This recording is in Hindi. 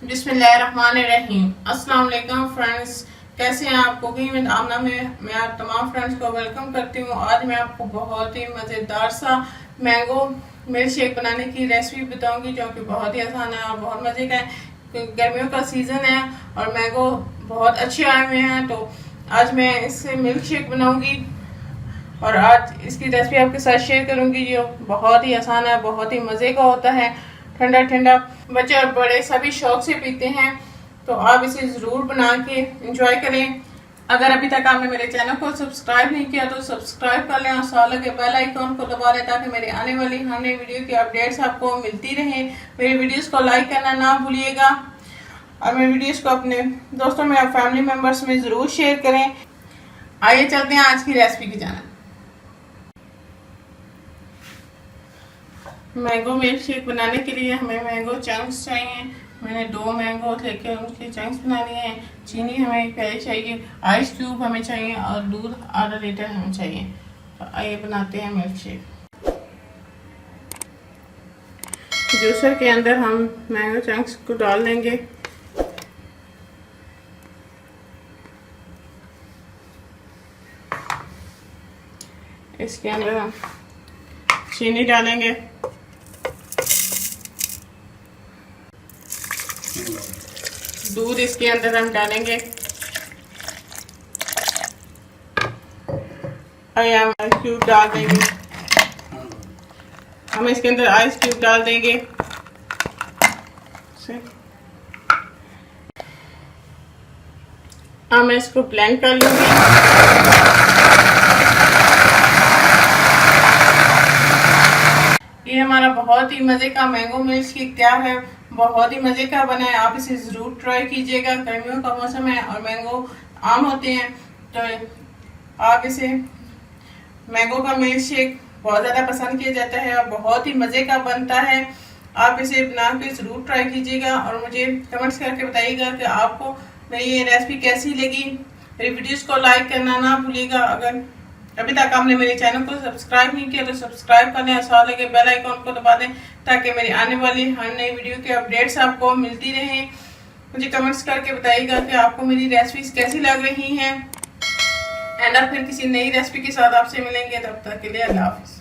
बिस्मिल्लाहिर्रहमानिर्रहीम। अस्सलाम वालेकुम फ्रेंड्स, कैसे हैं आप? कुकिंग विद आमना में मैं आप तमाम फ्रेंड्स को वेलकम करती हूँ। आज मैं आपको बहुत ही मज़ेदार सा मैंगो मिल्क शेक बनाने की रेसिपी बताऊंगी, जो कि बहुत ही आसान है और बहुत मज़े का है। गर्मियों का सीज़न है और मैंगो बहुत अच्छे आए हुए हैं, तो आज मैं इससे मिल्क शेक बनाऊंगी और आज इसकी रेसिपी आपके साथ शेयर करूंगी, जो बहुत ही आसान है, बहुत ही मज़े का होता है। ठंडा ठंडा बच्चे और बड़े सभी शौक से पीते हैं, तो आप इसे ज़रूर बना के इंजॉय करें। अगर अभी तक आपने मेरे चैनल को सब्सक्राइब नहीं किया तो सब्सक्राइब कर लें और साथ लगे बेल आइकॉन को दबा लें, ताकि मेरे आने वाली हर नई वीडियो की अपडेट्स आपको मिलती रहें। मेरी वीडियोस को लाइक करना ना भूलिएगा और मेरी वीडियोस को अपने दोस्तों में और फैमिली मेम्बर्स में ज़रूर शेयर करें। आइए चलते हैं आज की रेसिपी की जानिब। मैंगो मिल्क शेक बनाने के लिए हमें मैंगो चंक्स चाहिए। मैंने 2 मैंगो लेके उसके चंक्स बना लिए हैं। चीनी हमें पहले चाहिए, आइस क्यूब हमें चाहिए और दूध आधा लीटर हमें चाहिए। तो आइए बनाते हैं मिल्क शेक। जूसर के अंदर हम मैंगो चंक्स को डाल देंगे। इसके अंदर हम चीनी डालेंगे, दूध इसके अंदर हम डालेंगे, हम आइस क्यूब डाल देंगे। हम इसके अंदर आइस क्यूब डाल देंगे। अब मैं इसको ब्लेंड कर लूंगी। ये हमारा बहुत ही मज़े का मैंगो मिल्क शेक तैयार है। बहुत ही मज़े का बना है, आप इसे ज़रूर ट्राई कीजिएगा। गर्मियों का मौसम है और मैंगो आम होते हैं, तो आप इसे मैंगो का मिल्क शेक बहुत ज़्यादा पसंद किया जाता है और बहुत ही मज़े का बनता है। आप इसे बना के ज़रूर ट्राई कीजिएगा और मुझे कमेंट्स करके बताइएगा कि आपको मेरी ये रेसिपी कैसी लगी। मेरी वीडियोज़ को लाइक करना ना भूलिएगा। अगर अभी तक आपने मेरे चैनल को सब्सक्राइब नहीं किया तो सब्सक्राइब कर लें और साथ लगे बेल आइकॉन को दबा दें, ताकि मेरी आने वाली हर नई वीडियो की अपडेट्स आपको मिलती रहें। मुझे कमेंट्स करके बताइएगा कि आपको मेरी रेसिपीज कैसी लग रही हैं। एंड अब फिर किसी नई रेसिपी के साथ आपसे मिलेंगे, तब तक के लिए अल्लाह हाफिज़।